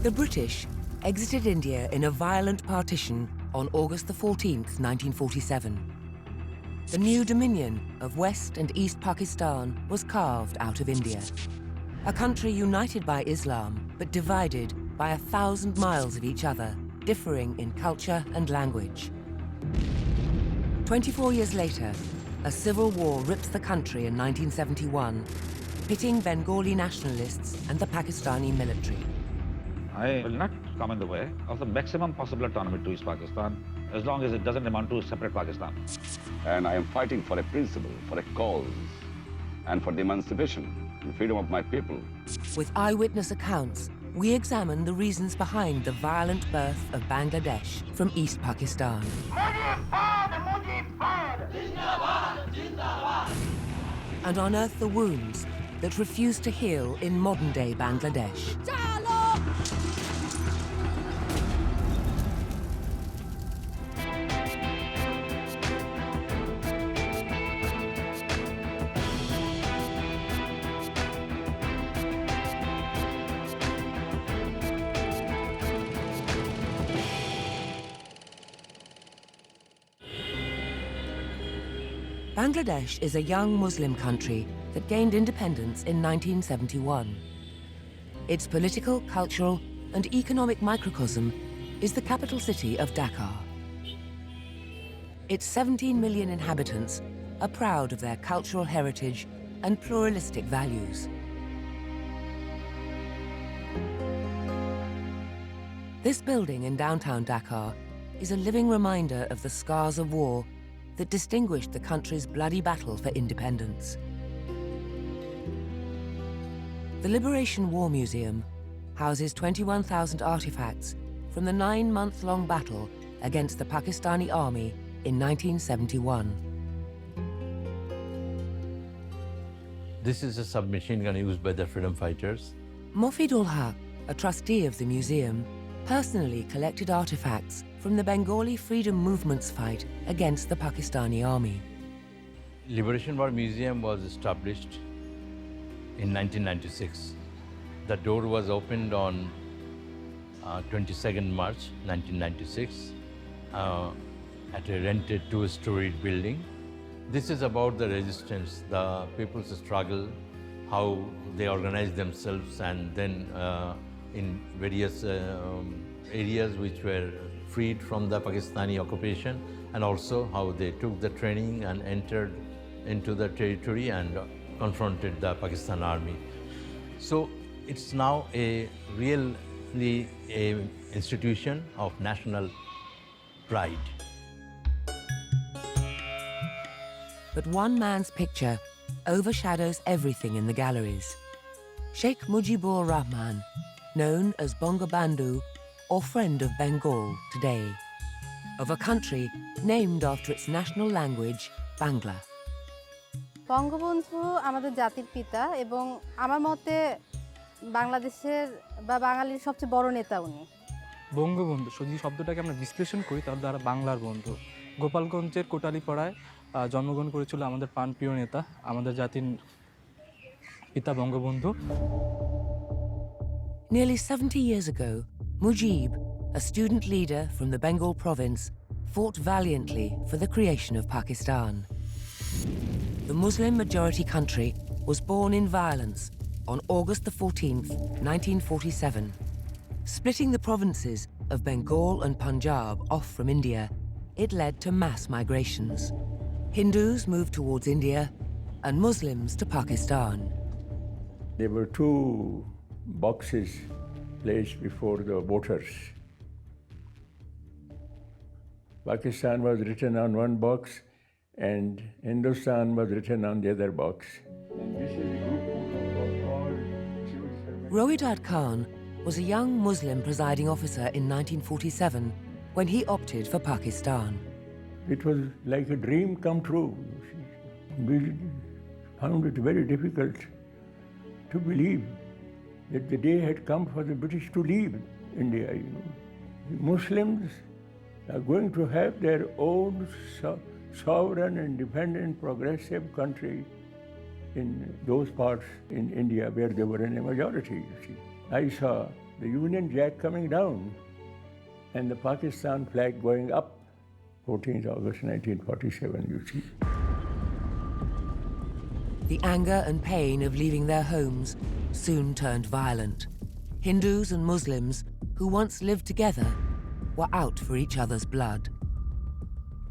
The British exited India in a violent partition on August the 14th, 1947. The new dominion of West and East Pakistan was carved out of India. A country united by Islam, but divided by 1,000 miles of each other, differing in culture and language. 24 years later, a civil war rips the country in 1971, pitting Bengali nationalists and the Pakistani military. I will not come in the way of the maximum possible autonomy to East Pakistan, as long as it doesn't amount to a separate Pakistan. And I am fighting for a principle, for a cause, and for the emancipation and freedom of my people. With eyewitness accounts, we examine the reasons behind the violent birth of Bangladesh from East Pakistan. And unearth the wounds that refuse to heal in modern-day Bangladesh. Bangladesh is a young Muslim country that gained independence in 1971. Its political, cultural, and economic microcosm is the capital city of Dhaka. Its 17 million inhabitants are proud of their cultural heritage and pluralistic values. This building in downtown Dhaka is a living reminder of the scars of war that distinguished the country's bloody battle for independence. The Liberation War Museum houses 21,000 artifacts from the 9-month-long battle against the Pakistani army in 1971. This is a submachine gun used by the freedom fighters. Mofidul Haq, a trustee of the museum, personally collected artifacts from the Bengali freedom movement's fight against the Pakistani army. Liberation War Museum was established in 1996. The door was opened on 22nd March 1996 at a rented 2-story building. This is about the resistance, the people's struggle, how they organized themselves, and then in various areas which were freed from the Pakistani occupation, and also how they took the training and entered into the territory and confronted the Pakistan army. So it's now really a institution of national pride. But one man's picture overshadows everything in the galleries. Sheikh Mujibur Rahman, known as Bangabandhu, or Friend of Bengal today, of a country named after its national language, Bangla. Bangabandhu আমাদের জাতির পিতা এবং আমার মতে বাংলাদেশের বা বাঙালির সবচেয়ে বড় নেতা উনি। বঙ্গবন্ধু যদি শব্দটাকে আমরা বিশ্লেষণ করি তাহলে দ্বারা বাংলার বন্ধু। গোপালগঞ্জের কোটালীপাড়ায় জন্মগ্রহণ করেছিল আমাদের প্রাণপ্রিয় নেতা, আমাদের জাতির পিতা Bangabandhu. Nearly 70 years ago, Mujib, a student leader from the Bengal province, fought valiantly for the creation of Pakistan. The Muslim-majority country was born in violence on August the 14th, 1947. Splitting the provinces of Bengal and Punjab off from India, it led to mass migrations. Hindus moved towards India and Muslims to Pakistan. There were 2 boxes placed before the voters. Pakistan was written on one box and Hindustan was written on the other box. Rohidad Khan was a young Muslim presiding officer in 1947 when he opted for Pakistan. It was like a dream come true. We found it very difficult to believe that the day had come for the British to leave India. The Muslims are going to have their own sovereign, independent, progressive country in those parts in India where they were in a majority, you see. I saw the Union Jack coming down and the Pakistan flag going up. 14th August 1947, you see. The anger and pain of leaving their homes soon turned violent. Hindus and Muslims, who once lived together, were out for each other's blood.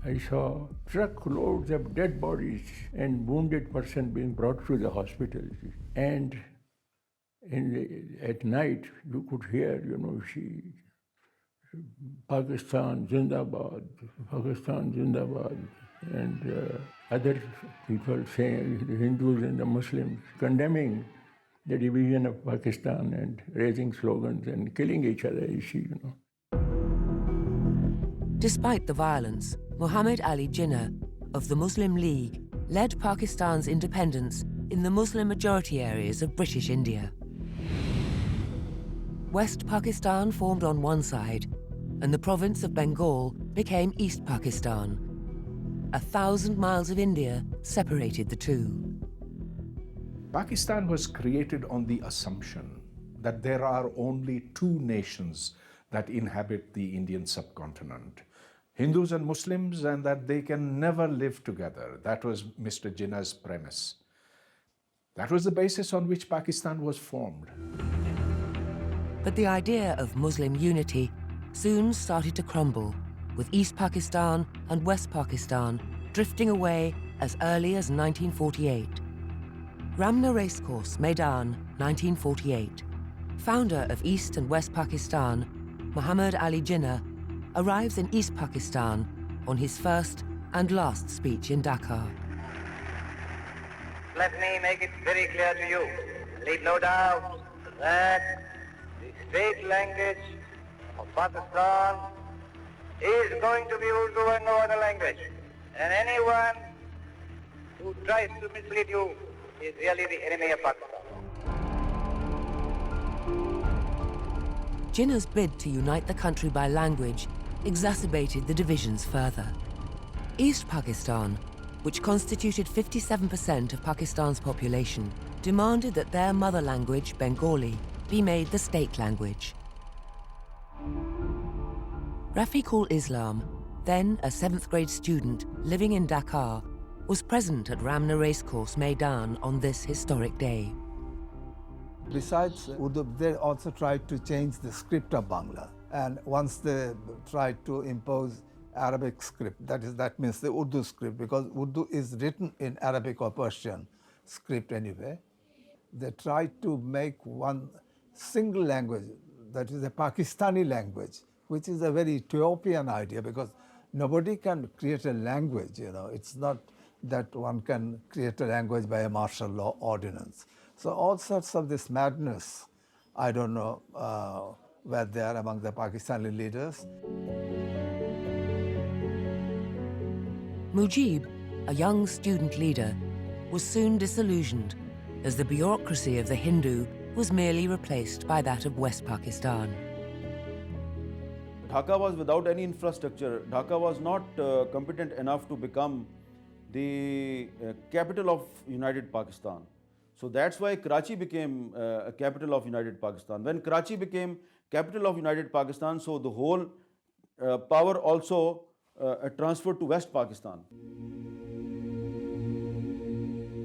I saw truckloads of dead bodies and wounded person being brought to the hospital. And at night, you could hear, Pakistan Zindabad, Pakistan Zindabad, and other people saying, the Hindus and the Muslims, condemning the division of Pakistan and raising slogans and killing each other, Despite the violence, Muhammad Ali Jinnah of the Muslim League led Pakistan's independence in the Muslim-majority areas of British India. West Pakistan formed on one side, and the province of Bengal became East Pakistan. 1,000 miles of India separated the two. Pakistan was created on the assumption that there are only two nations that inhabit the Indian subcontinent, Hindus and Muslims, and that they can never live together. That was Mr. Jinnah's premise. That was the basis on which Pakistan was formed. But the idea of Muslim unity soon started to crumble, with East Pakistan and West Pakistan drifting away as early as 1948. Ramna Racecourse, Maidan, 1948. Founder of East and West Pakistan, Muhammad Ali Jinnah, arrives in East Pakistan on his first and last speech in Dhaka. Let me make it very clear to you, leave no doubt that the state language of Pakistan is going to be Urdu and no other language. And anyone who tries to mislead you is really the enemy of Pakistan. Jinnah's bid to unite the country by language exacerbated the divisions further. East Pakistan, which constituted 57% of Pakistan's population, demanded that their mother language, Bengali, be made the state language. Rafiqul Islam, then a 7th grade student living in Dhaka, was present at Ramna Racecourse Maidan on this historic day. Besides Urdu, they also tried to change the script of Bangla. And once they tried to impose Arabic script, that means the Urdu script, because Urdu is written in Arabic or Persian script anyway. They tried to make one single language, that is a Pakistani language, which is a very Ethiopian idea, because nobody can create a language, It's not that one can create a language by a martial law ordinance. So all sorts of this madness, I don't know, were there among the Pakistani leaders. Mujib, a young student leader, was soon disillusioned as the bureaucracy of the Hindu was merely replaced by that of West Pakistan. Dhaka was without any infrastructure. Dhaka was not competent enough to become the capital of United Pakistan. So that's why Karachi became a capital of United Pakistan. When Karachi became capital of United Pakistan, so the whole power also transferred to West Pakistan.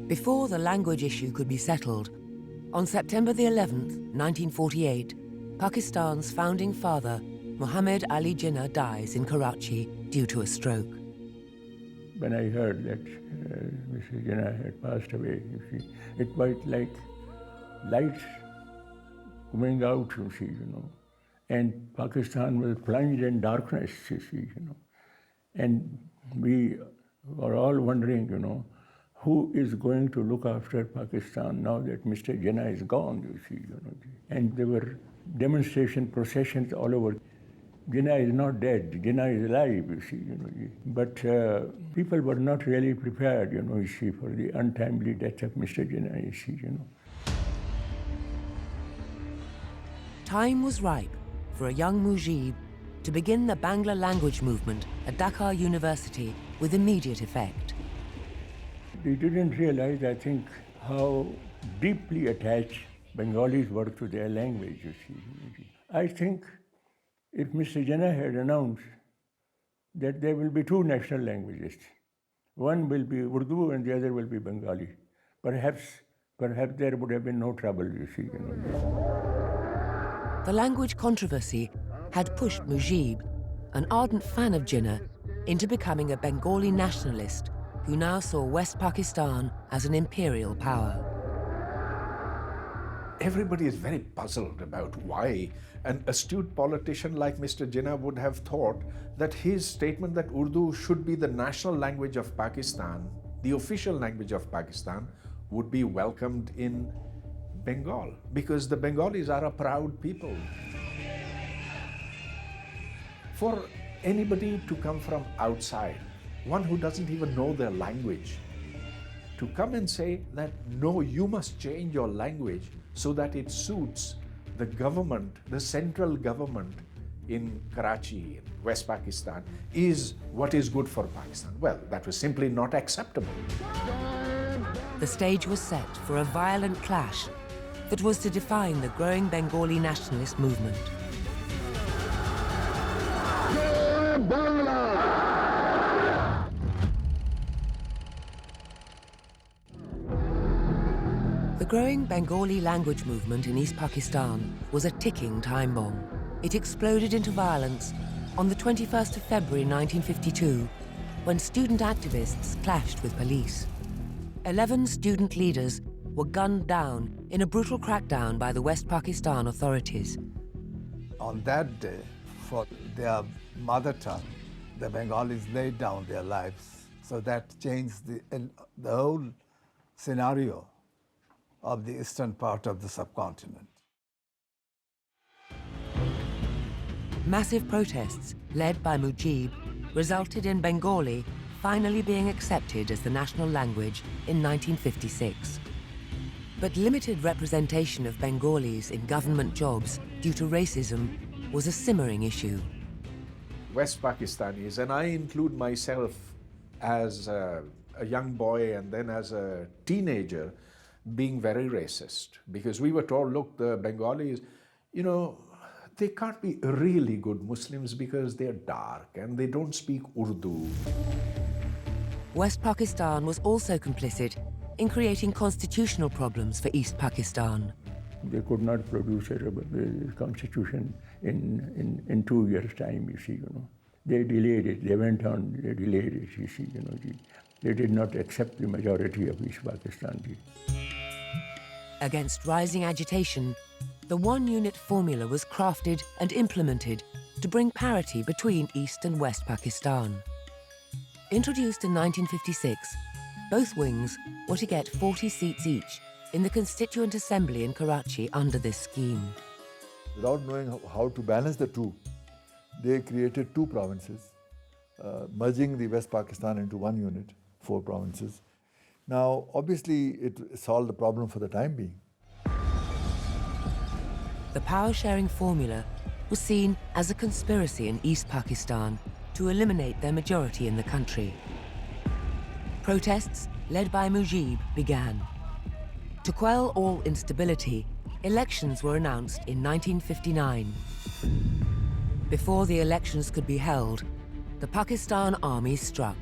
Before the language issue could be settled, on September the 11th, 1948, Pakistan's founding father, Muhammad Ali Jinnah, dies in Karachi due to a stroke. When I heard that Mr. Jinnah had passed away, it was like lights coming out, and Pakistan was plunged in darkness, And we were all wondering, who is going to look after Pakistan now that Mr. Jinnah is gone, And there were demonstration processions all over. Jinnah is not dead, Jinnah is alive, But people were not really prepared, for the untimely death of Mr. Jinnah, Time was ripe for a young Mujib to begin the Bangla language movement at Dhaka University with immediate effect. They didn't realize, I think, how deeply attached Bengalis were to their language, I think if Mr. Jinnah had announced that there will be two national languages, one will be Urdu and the other will be Bengali, perhaps there would have been no trouble, you see. The language controversy had pushed Mujib, an ardent fan of Jinnah, into becoming a Bengali nationalist who now saw West Pakistan as an imperial power. Everybody is very puzzled about why an astute politician like Mr. Jinnah would have thought that his statement that Urdu should be the national language of Pakistan, the official language of Pakistan, would be welcomed in Bengal, because the Bengalis are a proud people. For anybody to come from outside, one who doesn't even know their language, to come and say that, no, you must change your language so that it suits the government, the central government in Karachi, West Pakistan, is what is good for Pakistan. Well, that was simply not acceptable. The stage was set for a violent clash that was to define the growing Bengali nationalist movement. The growing Bengali language movement in East Pakistan was a ticking time bomb. It exploded into violence on the 21st of February 1952, when student activists clashed with police. 11 student leaders were gunned down in a brutal crackdown by the West Pakistan authorities. On that day, for their mother tongue, the Bengalis laid down their lives. So that changed the whole scenario of the eastern part of the subcontinent. Massive protests, led by Mujib, resulted in Bengali finally being accepted as the national language in 1956. But limited representation of Bengalis in government jobs due to racism was a simmering issue. West Pakistanis, and I include myself as a young boy and then as a teenager, being very racist, because we were told, look, the Bengalis, they can't be really good Muslims because they're dark and they don't speak Urdu. West Pakistan was also complicit in creating constitutional problems for East Pakistan. They could not produce a constitution in 2 years' time, you see, They delayed it, they went on, they delayed it, you see, They did not accept the majority of East Pakistan. Against rising agitation, the one-unit formula was crafted and implemented to bring parity between East and West Pakistan. Introduced in 1956, both wings were to get 40 seats each in the Constituent Assembly in Karachi under this scheme. Without knowing how to balance the two, they created two provinces, merging the West Pakistan into one unit, 4 provinces. Now, obviously, it solved the problem for the time being. The power-sharing formula was seen as a conspiracy in East Pakistan to eliminate their majority in the country. Protests, led by Mujib, began. To quell all instability, elections were announced in 1959. Before the elections could be held, the Pakistan Army struck.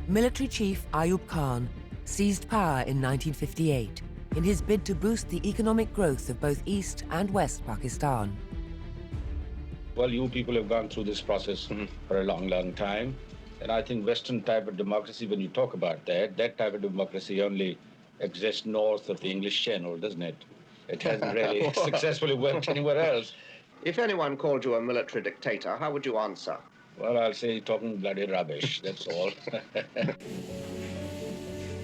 Military Chief Ayub Khan seized power in 1958 in his bid to boost the economic growth of both East and West Pakistan. Well, you people have gone through this process for a long, long time. And I think Western type of democracy, when you talk about that type of democracy only exists north of the English Channel, doesn't it? It hasn't really successfully worked anywhere else. If anyone called you a military dictator, how would you answer? Well, I'll say talking bloody rubbish, that's all.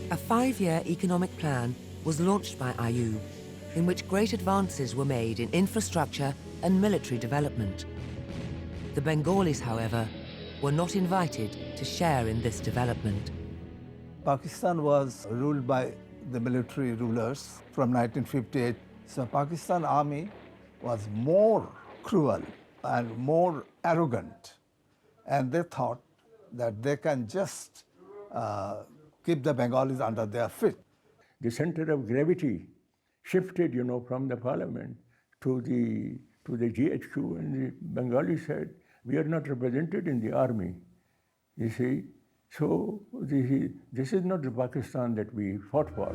A 5-year economic plan was launched by Ayub, in which great advances were made in infrastructure and military development. The Bengalis, however, were not invited to share in this development. Pakistan was ruled by the military rulers from 1958. So Pakistan Army was more cruel and more arrogant. And they thought that they can just keep the Bengalis under their feet. The center of gravity shifted, from the parliament to the to the GHQ, and the Bengali said, we are not represented in the army, you see. So this is not the Pakistan that we fought for.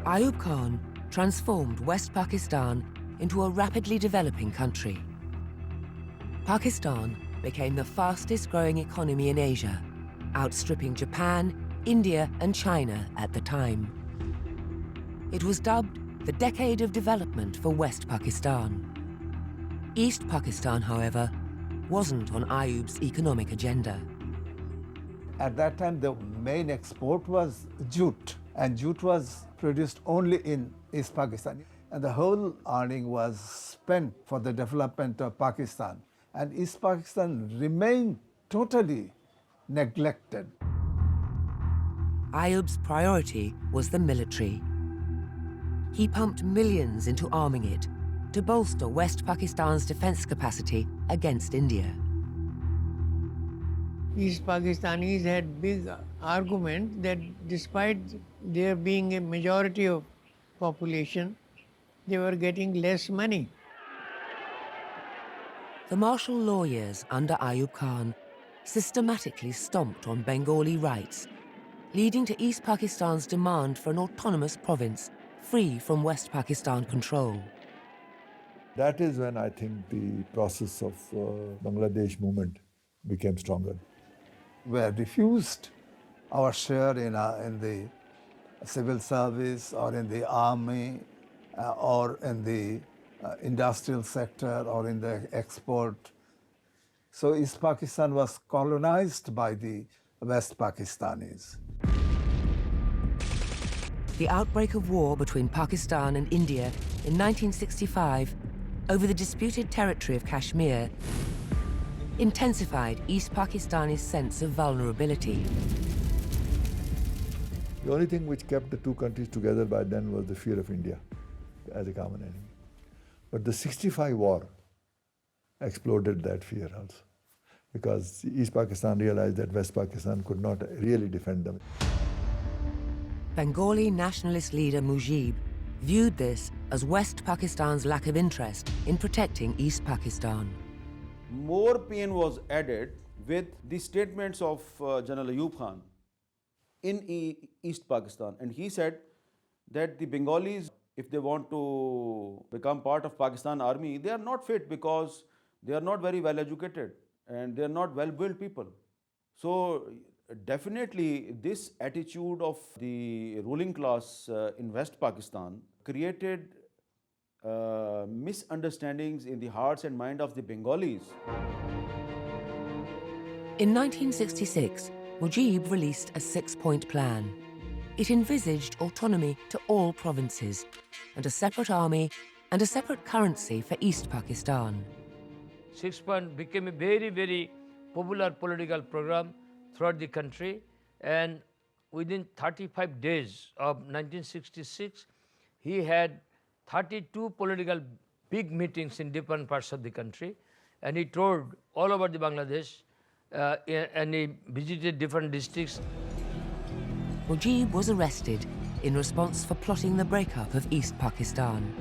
Ayub Khan transformed West Pakistan into a rapidly developing country. Pakistan became the fastest growing economy in Asia, outstripping Japan, India, and China at the time. It was dubbed the Decade of Development for West Pakistan. East Pakistan, however, wasn't on Ayub's economic agenda. At that time, the main export was jute, and jute was produced only in East Pakistan. And the whole earning was spent for the development of Pakistan. And East Pakistan remained totally neglected. Ayub's priority was the military. He pumped millions into arming it to bolster West Pakistan's defense capacity against India. East Pakistanis had big argument that despite there being a majority of population, they were getting less money. The martial law years under Ayub Khan systematically stomped on Bengali rights, leading to East Pakistan's demand for an autonomous province free from West Pakistan control. That is when I think the process of Bangladesh movement became stronger. We had refused our share in the civil service or in the army or in the industrial sector or in the export. So East Pakistan was colonized by the West Pakistanis. The outbreak of war between Pakistan and India in 1965 over the disputed territory of Kashmir intensified East Pakistani's sense of vulnerability. The only thing which kept the two countries together by then was the fear of India as a common enemy. But the 65 war exploded that fear also, because East Pakistan realized that West Pakistan could not really defend them. Bengali nationalist leader Mujib viewed this as West Pakistan's lack of interest in protecting East Pakistan. More pain was added with the statements of General Ayub Khan in East Pakistan. And he said that the Bengalis, if they want to become part of Pakistan army, they are not fit because they are not very well educated and they are not well-built people. So definitely this attitude of the ruling class in West Pakistan created misunderstandings in the hearts and mind of the Bengalis. In 1966, Mujib released a 6-point plan. It envisaged autonomy to all provinces and a separate army and a separate currency for East Pakistan. 6-point became a very, very popular political program throughout the country, and within 35 days of 1966, he had 32 political big meetings in different parts of the country, and he toured all over the Bangladesh and he visited different districts. Mujib was arrested in response for plotting the breakup of East Pakistan.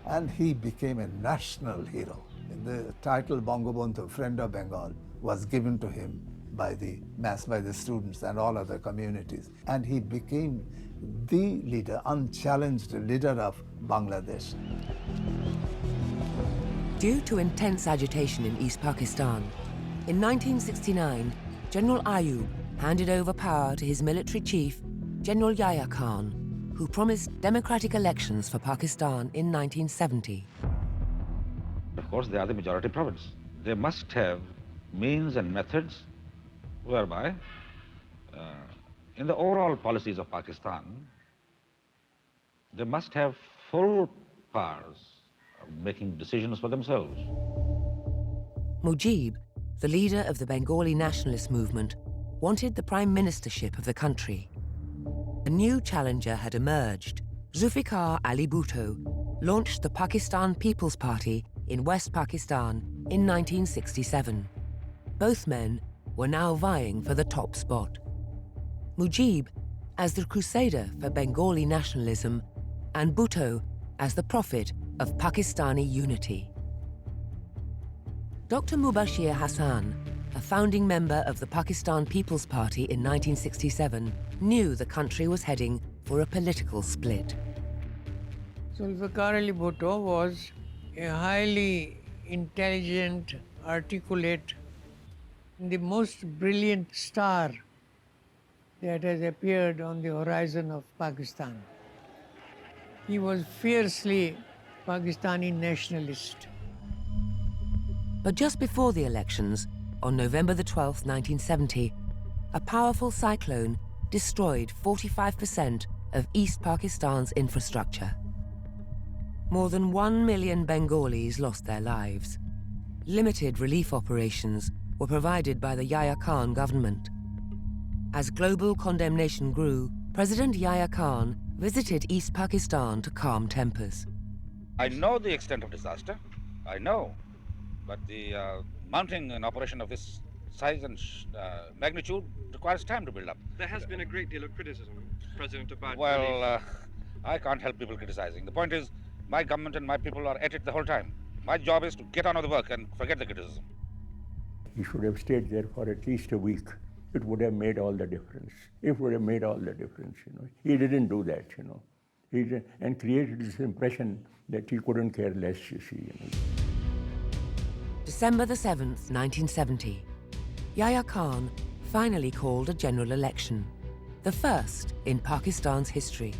And he became a national hero. The title Bangabandhu, Friend of Bengal, was given to him by the students and all other communities. And he became the leader, unchallenged leader of Bangladesh. Due to intense agitation in East Pakistan, in 1969, General Ayub handed over power to his military chief, General Yahya Khan, who promised democratic elections for Pakistan in 1970. Of course, they are the majority province. They must have means and methods whereby, in the overall policies of Pakistan, they must have full powers of making decisions for themselves. Mujib, the leader of the Bengali nationalist movement, wanted the prime ministership of the country. A new challenger had emerged. Zulfikar Ali Bhutto launched the Pakistan People's Party in West Pakistan in 1967. Both men were now vying for the top spot. Mujib as the crusader for Bengali nationalism, and Bhutto as the prophet of Pakistani unity. Dr. Mubashir Hassan, a founding member of the Pakistan People's Party in 1967, knew the country was heading for a political split. Zulfikar Ali Bhutto was a highly intelligent, articulate, the most brilliant star that has appeared on the horizon of Pakistan. He was fiercely Pakistani nationalist. But just before the elections, on November the 12th, 1970, a powerful cyclone destroyed 45% of East Pakistan's infrastructure. More than 1 million Bengalis lost their lives. Limited relief operations were provided by the Yahya Khan government. As global condemnation grew, President Yahya Khan visited East Pakistan to calm tempers. I know the extent of disaster, I know, but the mounting an operation of this size and magnitude requires time to build up. There has been a great deal of criticism, President, about Well, I can't help people criticizing. The point is, my government and my people are at it the whole time. My job is to get on with the work and forget the criticism. He should have stayed there for at least a week. It would have made all the difference. It would have made all the difference, you know. He didn't do that, you know. He did, and created this impression that he couldn't care less, you see. You know. December the 7th, 1970, Yahya Khan finally called a general election, the first in Pakistan's history.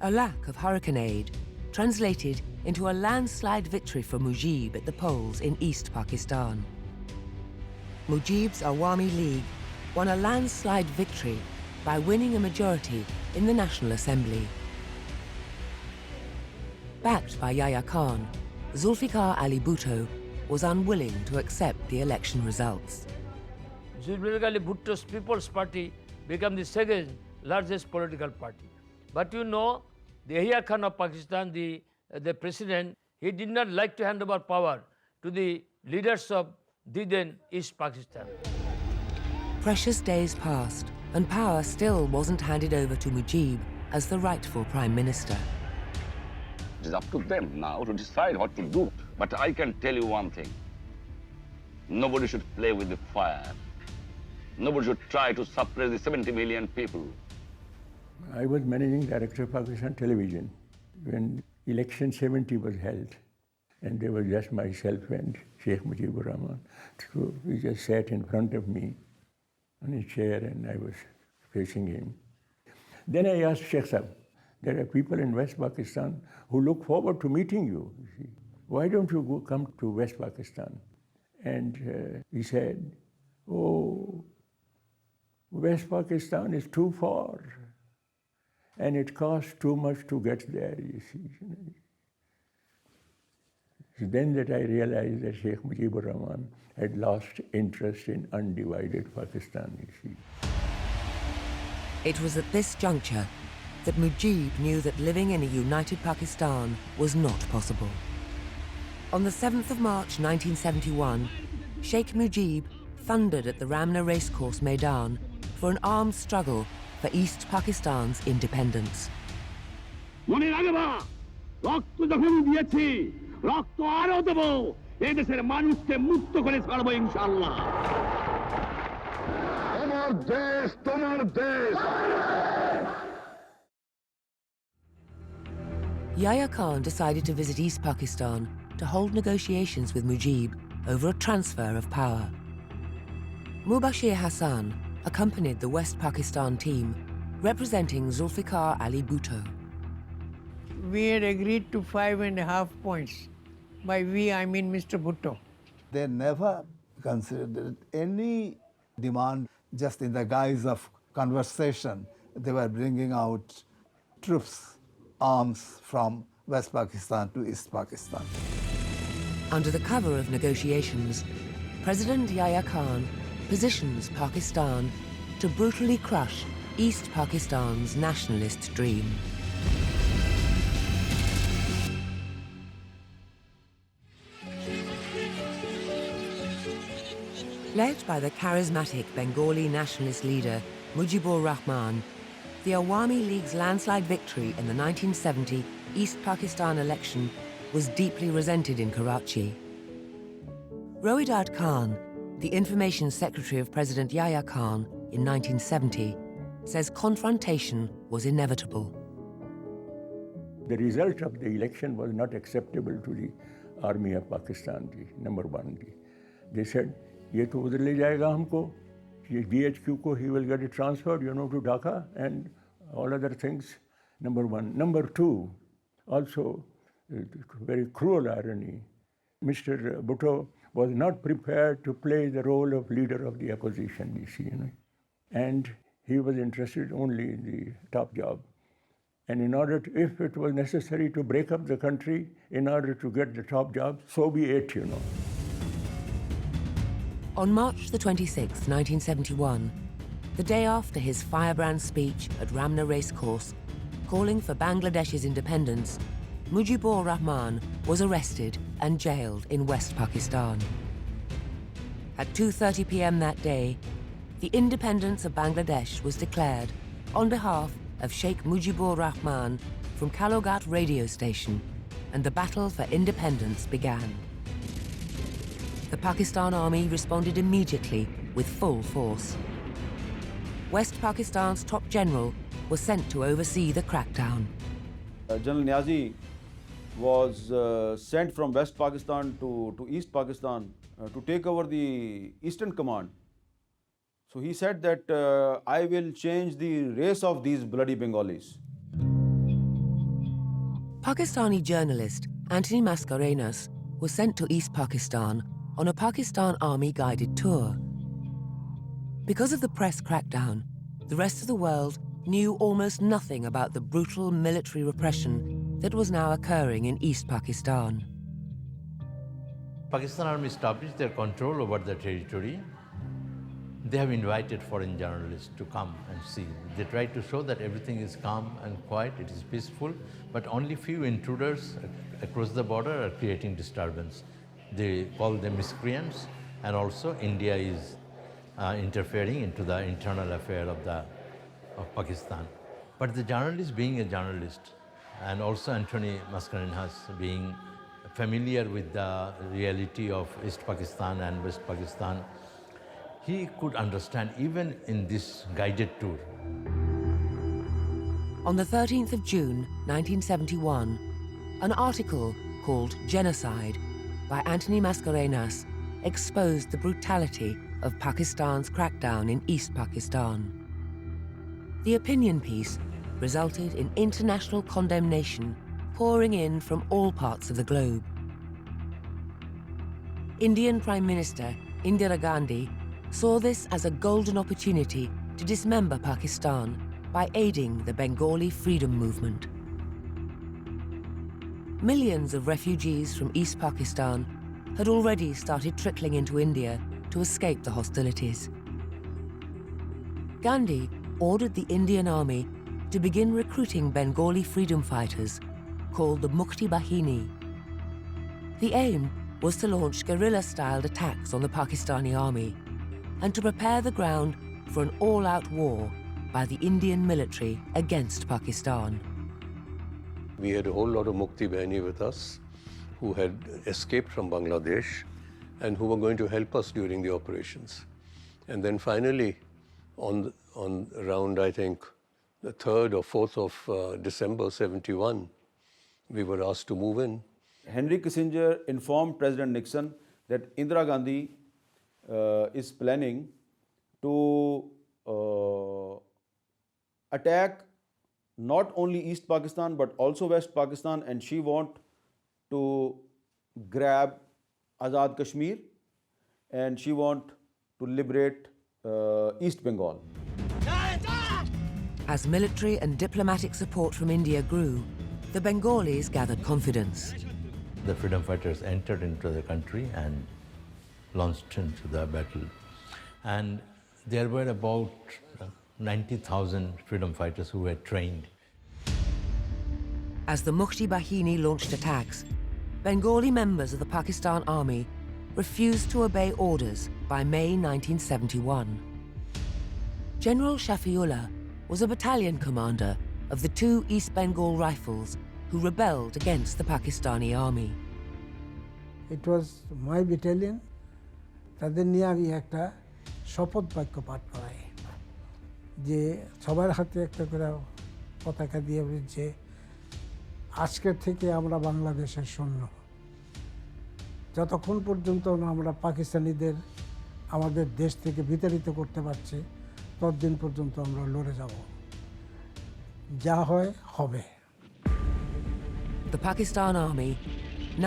A lack of hurricane aid translated into a landslide victory for Mujib at the polls in East Pakistan. Mujib's Awami League won a landslide victory by winning a majority in the National Assembly. Backed by Yahya Khan, Zulfikar Ali Bhutto was unwilling to accept the election results. Zulfikar Ali Bhutto's People's Party became the second largest political party. But you know, the Yahya Khan of Pakistan, the president, he did not like to hand over power to the leaders of the then East Pakistan. Precious days passed, and power still wasn't handed over to Mujib as the rightful prime minister. It is up to them now to decide what to do. But I can tell you one thing. Nobody should play with the fire. Nobody should try to suppress the 70 million people. I was managing director of Pakistan Television when election 70 was held. And there was just myself and Sheikh Mujibur Rahman. So he just sat in front of me on his chair and I was facing him. Then I asked Sheikh Sahib, there are people in West Pakistan who look forward to meeting you. See. Why don't you come to West Pakistan? And he said, oh, West Pakistan is too far and it costs too much to get there, you see. It's then that I realized that Sheikh Mujibur Rahman had lost interest in undivided Pakistan, you see. It was at this juncture that Mujib knew that living in a united Pakistan was not possible. On the 7th of March 1971, Sheikh Mujib thundered at the Ramna Racecourse Maidan for an armed struggle for East Pakistan's independence. রক্ত আরো দেব এই দেশের মানুষকে মুক্ত করে ছাড়বো ইনশাআল্লাহ আমার দেশ তোমার দেশ Yahya Khan decided to visit East Pakistan to hold negotiations with Mujib over a transfer of power. Mubashir Hassan accompanied the West Pakistan team representing Zulfikar Ali Bhutto. We had agreed to 5.5 points. By we, I mean Mr. Bhutto. They never considered any demand just in the guise of conversation. They were bringing out troops, arms from West Pakistan to East Pakistan. Under the cover of negotiations, President Yahya Khan positions Pakistan to brutally crush East Pakistan's nationalist dream. Led by the charismatic Bengali nationalist leader Mujibur Rahman, the Awami League's landslide victory in the 1970 East Pakistan election was deeply resented in Karachi. Rohidad Khan, the information secretary of President Yahya Khan in 1970, says confrontation was inevitable. The result of the election was not acceptable to the army of Pakistan, number one. They said, "Ye to udhar le jayega humko, ye GHQ ko, he will get it transferred, to Dhaka and all other things." Number one. Number two, also very cruel irony. Mr. Bhutto was not prepared to play the role of leader of the opposition, and he was interested only in the top job. And in order to, if it was necessary to break up the country in order to get the top job, so be it, On March the 26th, 1971, the day after his firebrand speech at Ramna Racecourse, calling for Bangladesh's independence, Mujibur Rahman was arrested and jailed in West Pakistan. At 2:30 p.m. that day, the independence of Bangladesh was declared on behalf of Sheikh Mujibur Rahman from Kalogat radio station, and the battle for independence began. The Pakistan Army responded immediately with full force. West Pakistan's top general was sent to oversee the crackdown. General Niazi was sent from West Pakistan to East Pakistan to take over the Eastern Command. So he said that I will change the race of these bloody Bengalis. Pakistani journalist Anthony Mascarenhas was sent to East Pakistan on a Pakistan Army guided tour. Because of the press crackdown, the rest of the world knew almost nothing about the brutal military repression that was now occurring in East Pakistan. Pakistan Army established their control over the territory. They have invited foreign journalists to come and see. They try to show that everything is calm and quiet, it is peaceful, but only few intruders across the border are creating disturbance. They call them miscreants, and also India is interfering into the internal affair of Pakistan. But the journalist being a journalist, and also Anthony Mascarenhas being familiar with the reality of East Pakistan and West Pakistan, he could understand even in this guided tour. On the 13th of June, 1971, an article called Genocide by Anthony Mascarenhas exposed the brutality of Pakistan's crackdown in East Pakistan. The opinion piece resulted in international condemnation pouring in from all parts of the globe. Indian Prime Minister Indira Gandhi saw this as a golden opportunity to dismember Pakistan by aiding the Bengali freedom movement. Millions of refugees from East Pakistan had already started trickling into India to escape the hostilities. Gandhi ordered the Indian Army to begin recruiting Bengali freedom fighters called the Mukti Bahini. The aim was to launch guerrilla-styled attacks on the Pakistani army and to prepare the ground for an all-out war by the Indian military against Pakistan. We had a whole lot of Mukti Bahini with us who had escaped from Bangladesh and who were going to help us during the operations. And then finally, on around, I think, the 3rd or 4th of December 71, we were asked to move in. Henry Kissinger informed President Nixon that Indira Gandhi is planning to attack not only East Pakistan but also West Pakistan, and she want to grab Azad Kashmir and she want to liberate East Bengal. As military and diplomatic support from India grew, the Bengalis gathered confidence. The freedom fighters entered into the country and launched into the battle. And there were about 90,000 freedom fighters who were trained. As the Mukti Bahini launched attacks, Bengali members of the Pakistan Army refused to obey orders by May 1971. General Shafiullah was a battalion commander of the 2 East Bengal Rifles who rebelled against the Pakistani army. It was my battalion. তাদের নিয়ে আমি একটা শপথ বাক্য পাঠ করাই যে সবার হাতে একটা করে পতাকা দিয়ে বলছে আজকের থেকে আমরা বাংলাদেশের সৈন্য যতক্ষণ পর্যন্ত আমরা পাকিস্তানিদের আমাদের দেশ থেকে বিতাড়িত করতে পারছি ততদিন পর্যন্ত আমরা লড়ে যাব যা হয় হবে The Pakistan army,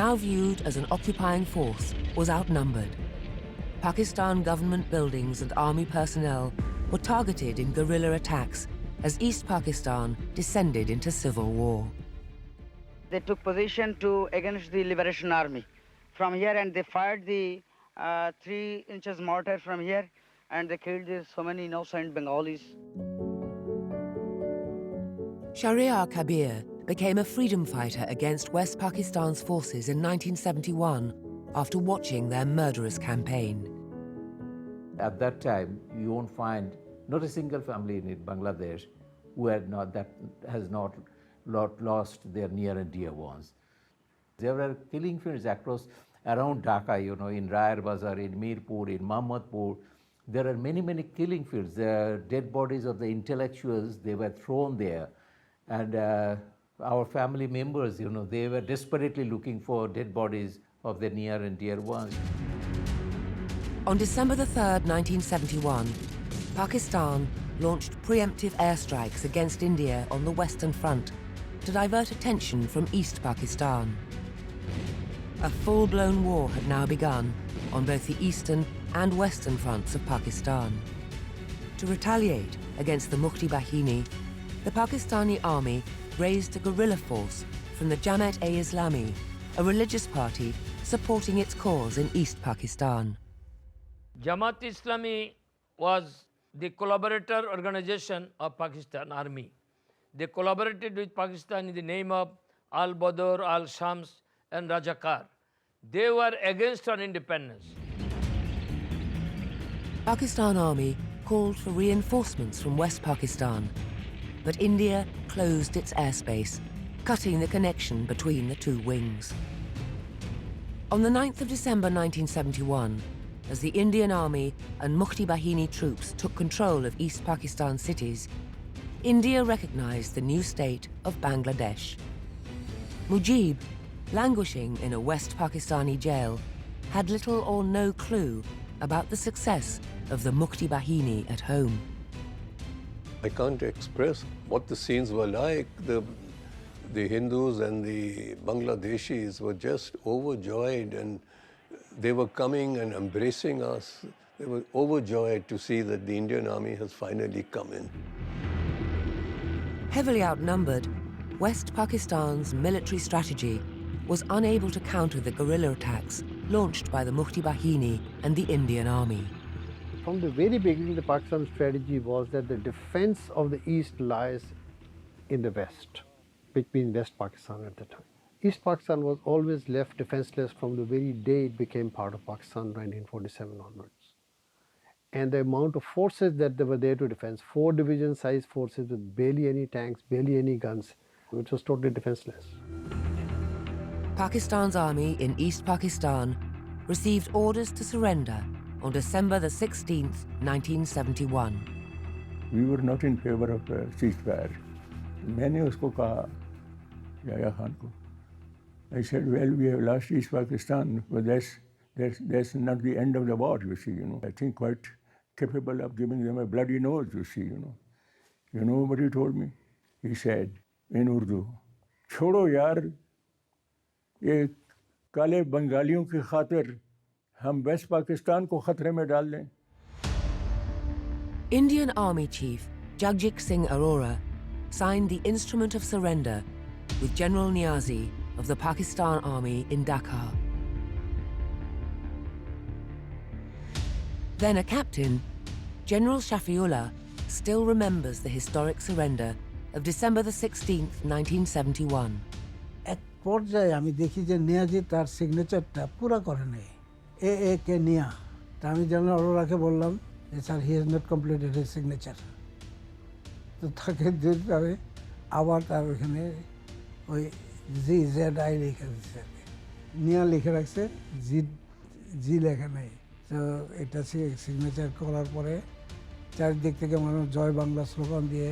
now viewed as an occupying force, was outnumbered. Pakistan government buildings and army personnel were targeted in guerrilla attacks as East Pakistan descended into civil war. They took position against the Liberation Army from here, and they fired the 3 inches mortar from here, and they killed so many innocent Bengalis. Shahryar Kabir became a freedom fighter against West Pakistan's forces in 1971 after watching their murderous campaign. At that time, you won't find not a single family in Bangladesh who has not lost their near and dear ones. There were killing fields around Dhaka, in Rayar Bazar, in Mirpur, in Mahmudpur. There are many, many killing fields. The dead bodies of the intellectuals, they were thrown there. And our family members, they were desperately looking for dead bodies of their near and dear ones. On December the 3rd, 1971, Pakistan launched preemptive airstrikes against India on the Western Front to divert attention from East Pakistan. A full-blown war had now begun on both the eastern and western fronts of Pakistan. To retaliate against the Mukhti Bahini, the Pakistani army raised a guerrilla force from the Jamaat-e-Islami, a religious party supporting its cause in East Pakistan. Jamaat-e-Islami was the collaborator organization of Pakistan Army. They collaborated with Pakistan in the name of Al-Badr, Al-Shams and Rajakar. They were against our independence. Pakistan army called for reinforcements from West Pakistan, but India closed its airspace, cutting the connection between the two wings. On the 9th of December 1971, as the Indian Army and Mukhti Bahini troops took control of East Pakistan cities, India recognized the new state of Bangladesh. Mujib, languishing in a West Pakistani jail, had little or no clue about the success of the Mukhti Bahini at home. I can't express what the scenes were like. The Hindus and the Bangladeshis were just overjoyed, and they were coming and embracing us. They were overjoyed to see that the Indian army has finally come in. Heavily outnumbered, West Pakistan's military strategy was unable to counter the guerrilla attacks launched by the Mukhti Bahini and the Indian army. From the very beginning, the Pakistan strategy was that the defense of the East lies in the West, between West Pakistan at the time. East Pakistan was always left defenseless from the very day it became part of Pakistan, 1947 onwards. And the amount of forces that they were there to defend, 4 division-sized forces with barely any tanks, barely any guns, which was totally defenseless. Pakistan's army in East Pakistan received orders to surrender on December the 16th, 1971. We were not in favor of ceasefire. मैंने उसको कहा याया खान को, I said, well, we have lost East Pakistan, but that's not the end of the war, you see, I think quite capable of giving them a bloody nose, you see, You know what he told me? He said in Urdu, छोड़ो यार, ये काले बंगालियों की खातिर हम waste Pakistan को खतरे में डाल दें. Indian Army Chief Jagjit Singh Arora signed the Instrument of Surrender with General Niazi of the Pakistan Army in Dhaka. Then a captain, General Shafiullah, still remembers the historic surrender of December the 16th, 1971. এক পর্যায়ে আমি দেখি যে নিয়াজি তার সিগনেচারটা পুরো করে নেই এ কে নিয়া তা আমি জেনারেল অরোরাকে বললাম যে sir he has not completed his signature তো তাকে আবার তার ওখানে ওই ZZI লেখা দিচ্ছে নিয়া লিখে রাখছে জি লেখা নাই তো এটা সিগনেচার করার পরে চারিদিক থেকে মানুষ জয় বাংলা স্লোগান দিয়ে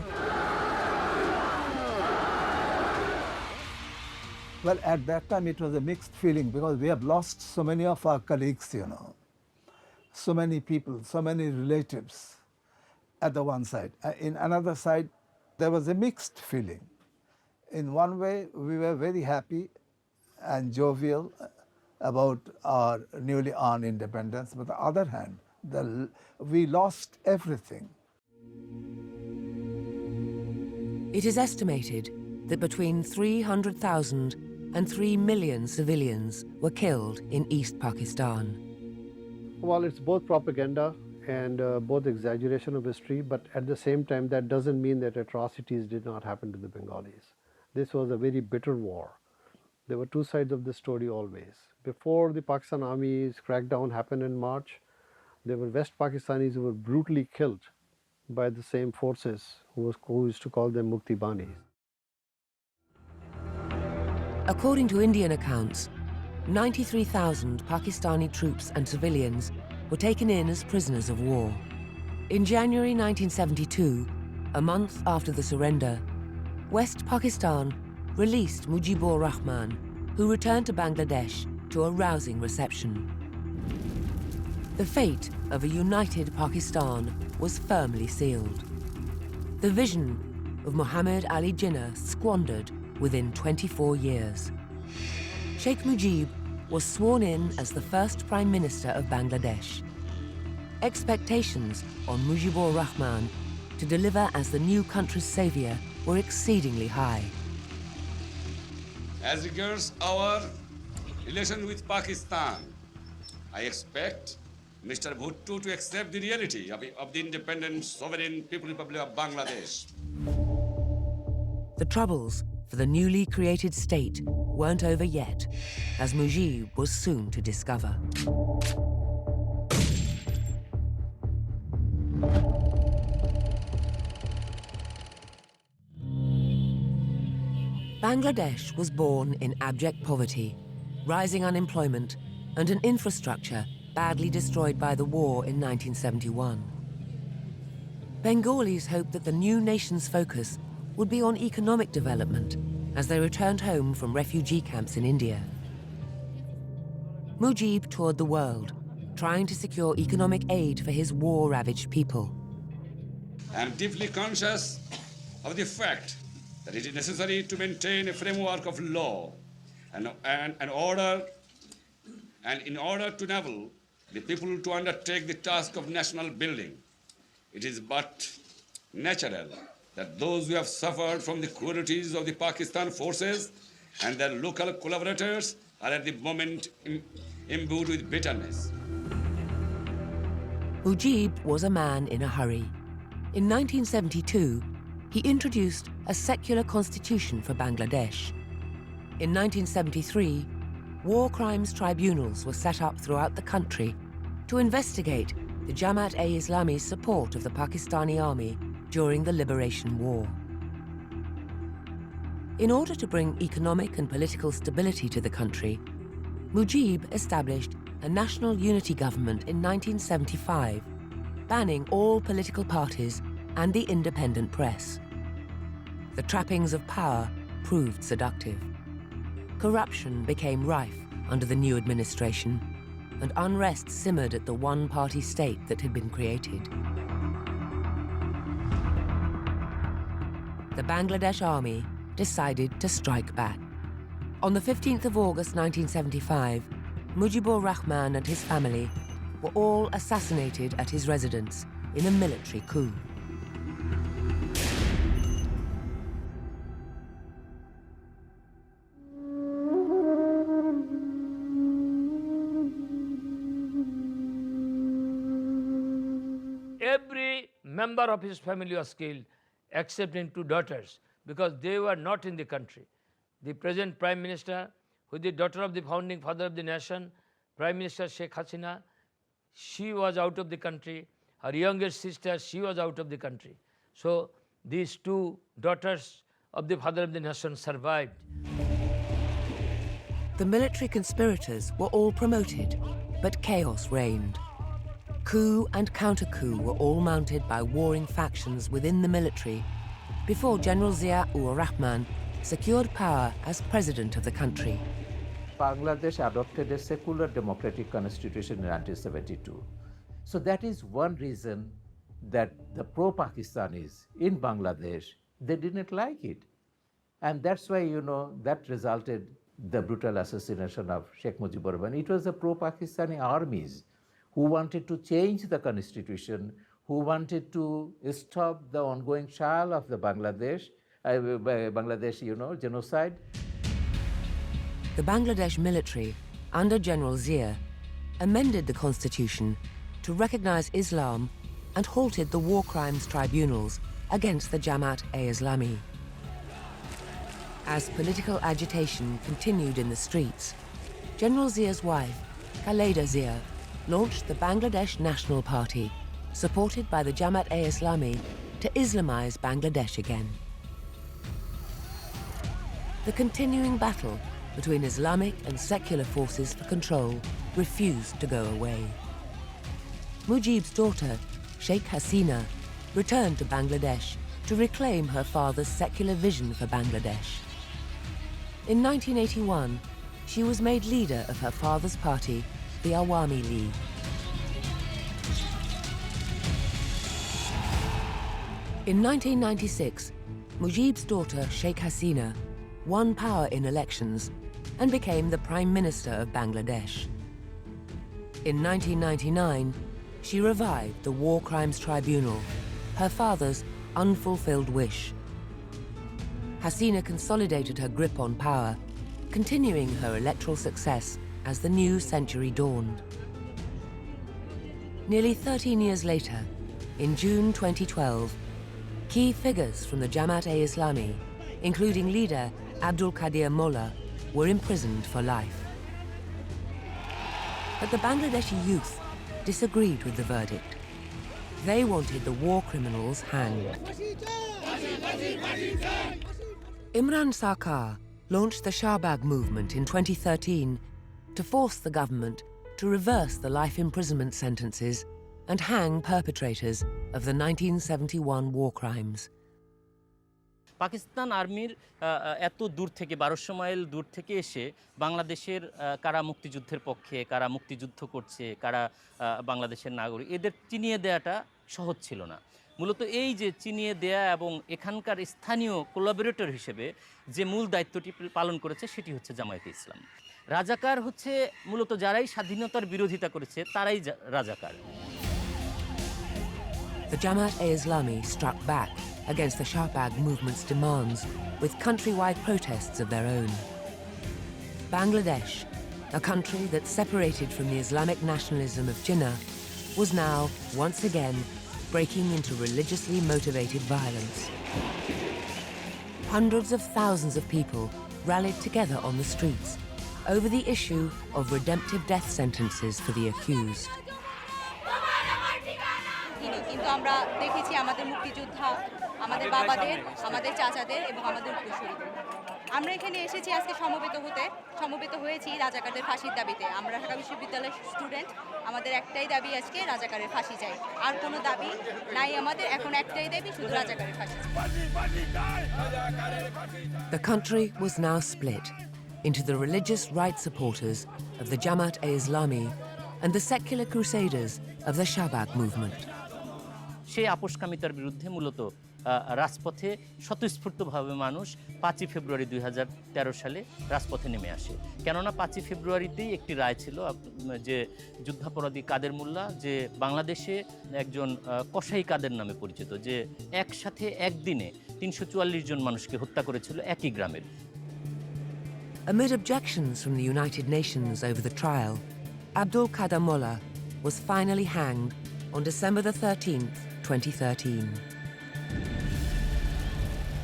Well, at that time it was a mixed feeling because we have lost so many of our colleagues, so many people, so many relatives at the one side. In another side, there was a mixed feeling. In one way, we were very happy and jovial about our newly earned independence, but on the other hand, we lost everything. It is estimated that between 300,000 and 3 million civilians were killed in East Pakistan. Well, it's both propaganda and both exaggeration of history, but at the same time, that doesn't mean that atrocities did not happen to the Bengalis. This was a very bitter war. There were two sides of the story always. Before the Pakistan Army's crackdown happened in March, there were West Pakistanis who were brutally killed by the same forces who used to call them Mukti Banis. According to Indian accounts, 93,000 Pakistani troops and civilians were taken in as prisoners of war. In January 1972, a month after the surrender, West Pakistan released Mujibur Rahman, who returned to Bangladesh to a rousing reception. The fate of a united Pakistan was firmly sealed. The vision of Muhammad Ali Jinnah squandered within 24 years. Sheikh Mujib was sworn in as the first Prime Minister of Bangladesh. Expectations on Mujibur Rahman to deliver as the new country's saviour were exceedingly high. As regards our relation with Pakistan, I expect Mr. Bhutto to accept the reality of the independent, sovereign People's Republic of Bangladesh. The troubles for the newly created state weren't over yet, as Mujib was soon to discover. Bangladesh was born in abject poverty, rising unemployment, and an infrastructure badly destroyed by the war in 1971. Bengalis hoped that the new nation's focus would be on economic development as they returned home from refugee camps in India. Mujib toured the world, trying to secure economic aid for his war-ravaged people. I am deeply conscious of the fact that it is necessary to maintain a framework of law and order, and in order to enable the people to undertake the task of national building. It is but natural that those who have suffered from the cruelties of the Pakistan forces and their local collaborators are at the moment imbued with bitterness. Mujib was a man in a hurry. In 1972, he introduced a secular constitution for Bangladesh. In 1973, war crimes tribunals were set up throughout the country to investigate the Jamaat-e-Islami's support of the Pakistani army during the Liberation War. In order to bring economic and political stability to the country, Mujib established a national unity government in 1975, banning all political parties and the independent press. The trappings of power proved seductive. Corruption became rife under the new administration, and unrest simmered at the one-party state that had been created. The Bangladesh army decided to strike back. On the 15th of August 1975, Mujibur Rahman and his family were all assassinated at his residence in a military coup. Every member of his family was killed, excepting two daughters, because they were not in the country. The present Prime Minister, who is the daughter of the founding father of the nation, Prime Minister Sheikh Hasina, she was out of the country. Her youngest sister, she was out of the country. So these two daughters of the father of the nation survived. The military conspirators were all promoted, but chaos reigned. Coup and counter-coup were all mounted by warring factions within the military before General Zia-ur-Rahman secured power as president of the country. Bangladesh adopted a secular democratic constitution in 1972. So that is one reason that the pro-Pakistanis in Bangladesh, they didn't like it. And that's why, that resulted the brutal assassination of Sheikh Mujibur Rahman. It was the pro-Pakistani armies who wanted to change the constitution, who wanted to stop the ongoing trial of the Bangladesh, genocide. The Bangladesh military, under General Zia, amended the constitution to recognize Islam and halted the war crimes tribunals against the Jamaat-e-Islami. As political agitation continued in the streets, General Zia's wife, Khaleda Zia, launched the Bangladesh National Party, supported by the Jamaat-e-Islami, to Islamize Bangladesh again. The continuing battle between Islamic and secular forces for control refused to go away. Mujib's daughter, Sheikh Hasina, returned to Bangladesh to reclaim her father's secular vision for Bangladesh. In 1981, she was made leader of her father's party, the Awami League. In 1996, Mujib's daughter, Sheikh Hasina, won power in elections and became the Prime Minister of Bangladesh. In 1999, she revived the War Crimes Tribunal, her father's unfulfilled wish. Hasina consolidated her grip on power, continuing her electoral success as the new century dawned. Nearly 13 years later, in June 2012, key figures from the Jamaat-e-Islami, including leader Abdul Qadir Mullah, were imprisoned for life. But the Bangladeshi youth disagreed with the verdict. They wanted the war criminals hanged. Imran Sarkar launched the Shahbag movement in 2013 to force the government to reverse the life imprisonment sentences and hang perpetrators of the 1971 war crimes. Pakistan আর্মির এত দূর থেকে 1200 mile দূর থেকে এসে বাংলাদেশের কারা মুক্তিযুদ্ধের পক্ষে, কারা মুক্তিযুদ্ধ করছে, কারা বাংলাদেশের নাগরিক, এদের চিনিয়ে দেওয়াটা সহজ ছিল না। মূলত এই যে চিনিয়ে দেয়া এবং এখানকার স্থানীয় কোলাবোরেটর হিসেবে যে মূল দায়িত্বটি পালন করেছে সেটি হচ্ছে জামায়াতে ইসলাম। রাজাকার হচ্ছে মূলত যারাই স্বাধীনতার বিরোধিতা করেছে তারাই রাজাকার। The Jamaat-e-Islami struck back against the Shahbag movement's demands with countrywide protests of their own. Bangladesh, a country that separated from the Islamic nationalism of Jinnah, was now, once again, breaking into religiously motivated violence. Hundreds of thousands of people rallied together on the streets over the issue of redemptive death sentences for the accused. কিন্তু আমরা দেখেছি আমাদের মুক্তিযোদ্ধা, আমাদের বাবাদের, আমাদের চাচাদের এবং আমাদের উত্তরসূরিদের। আমরা এখানে এসেছি আজকে সমবেত হয়েছি রাজাকারদের ফাঁসির দাবিতে। আমরা ঢাকা বিশ্ববিদ্যালয়ের স্টুডেন্ট, আমাদের একটাই দাবি আজকে রাজাকারের ফাঁসি চাই। আর কোনো দাবি নাই আমাদের, এখন একটাই দাবি শুধু রাজাকারের ফাঁসি। The country was now split into the religious right supporters of the Jamaat-e-Islami and the secular crusaders of the Shahbag movement. সেই আপোষকামিতার বিরুদ্ধে মূলত রাজপথে স্বতঃস্ফূর্তভাবে মানুষ 5 ফেব্রুয়ারি 2013 সালে রাজপথে নেমে আসে। কেননা 5 ফেব্রুয়ারিতেই একটি রায় ছিল যে যুদ্ধাপরাধী কাদের মোল্লা, যে বাংলাদেশে একজন কসাই কাদের নামে পরিচিত, যে একসাথে একদিনে 344 জন মানুষকে হত্যা করেছিল একই গ্রামের। Amid objections from the United Nations over the trial, Abdul Qadir Mullah was finally hanged on December the 13th, 2013.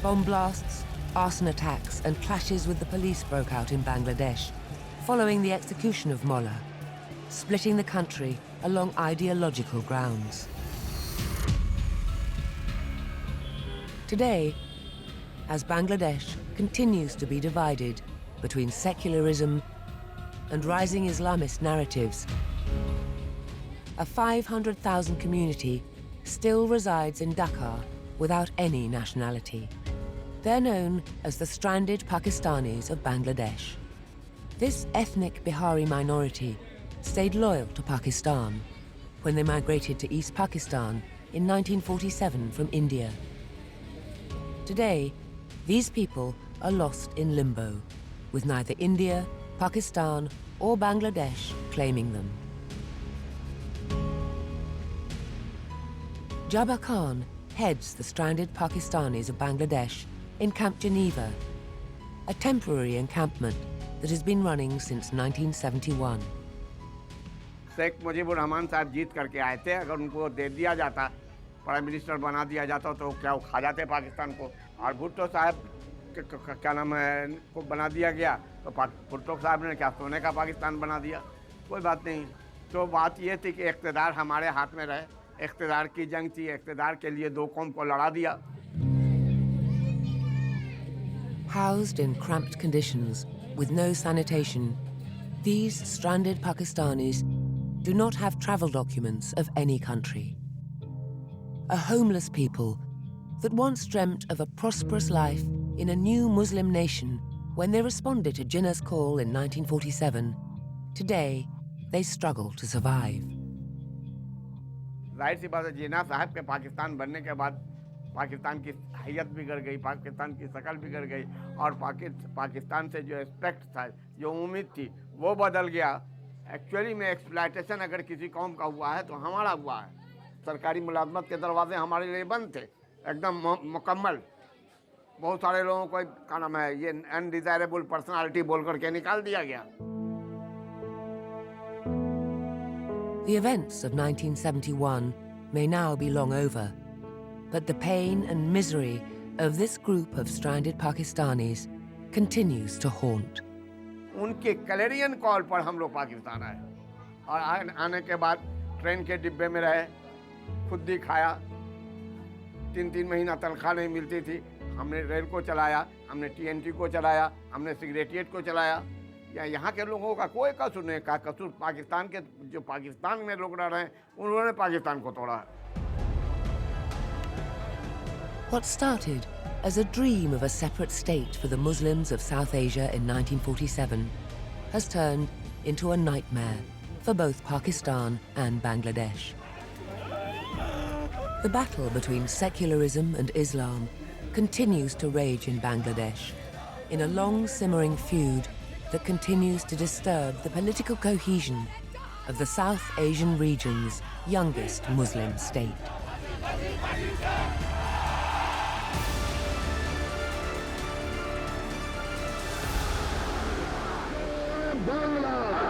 Bomb blasts, arson attacks and clashes with the police broke out in Bangladesh following the execution of Mullah, splitting the country along ideological grounds. Today, as Bangladesh continues to be divided between secularism and rising Islamist narratives, a 500,000 community still resides in Dhaka without any nationality. They're known as the stranded Pakistanis of Bangladesh. This ethnic Bihari minority stayed loyal to Pakistan when they migrated to East Pakistan in 1947 from India. Today, these people are lost in limbo, with neither India, Pakistan, or Bangladesh claiming them. Jabbar Khan heads the stranded Pakistanis of Bangladesh in Camp Geneva, a temporary encampment that has been running since 1971. Sheikh Mujibur Rahman साहब जीत करके आए थे, अगर उनको दे दिया जाता, prime minister बना दिया जाता तो क्या वो खा जाते पाकिस्तान को। और भुट्टो साहब क्या नाम है को बना दिया गया तो भुट्टो साहब ने क्या सोने का पाकिस्तान बना दिया। कोई बात नहीं, तो बात ये थी कि इक़्तिदार हमारे हाथ में रहे, इक़्तिदार की जंग थी, इक़्तिदार के लिए दो कौम को लड़ा दिया। Housed in cramped conditions with no sanitation, these stranded Pakistanis do not have travel documents of any country. A homeless people that once dreamt of a prosperous life in a new Muslim nation when they responded to Jinnah's call in 1947, today they struggle to survive. जाहिर सी बात है, जिन्ना साहब के पाकिस्तान बनने के बाद पाकिस्तान की हैयत बिगड़ गई, पाकिस्तान की शक्ल बिगड़ गई और पाकिस्तान से जो एक्सपेक्ट था, जो उम्मीद थी, वो बदल गया। एक्चुअली में एक्सप्लॉयटेशन अगर किसी कौम का हुआ है तो हमारा हुआ है। सरकारी मुलाजमत के दरवाजे हमारे लिए बंद थे, एकदम मुकम्मल। बहुत सारे लोगों को क्या नाम है ये अनडिजायरेबल पर्सनालिटी बोल करके निकाल दिया गया। The events of 1971 may now be long over, but the pain and misery of this group of stranded Pakistanis continues to haunt. उनके क्लैरियन कॉल पर हम लोग पाकिस्तान आए और आने के बाद ट्रेन के डिब्बे में रहे, खुद ही खाया, 3-3 महीना तनख्वाह नहीं मिलती थी। हमने रेल को चलाया, हमने TNT को चलाया, हमने सिगरेटिएट को चलाया। या यहाँ के लोगों का कोई कसूर नहीं, का कसूर पाकिस्तान के जो पाकिस्तान में लोग रह रहे हैं उन्होंने पाकिस्तान को तोड़ा है। What started as a dream of a separate state for the Muslims of South Asia in 1947 has turned into a nightmare for both Pakistan and Bangladesh. The battle between secularism and Islam continues to rage in Bangladesh in a long simmering feud that continues to disturb the political cohesion of the South Asian region's youngest Muslim state. Bangla!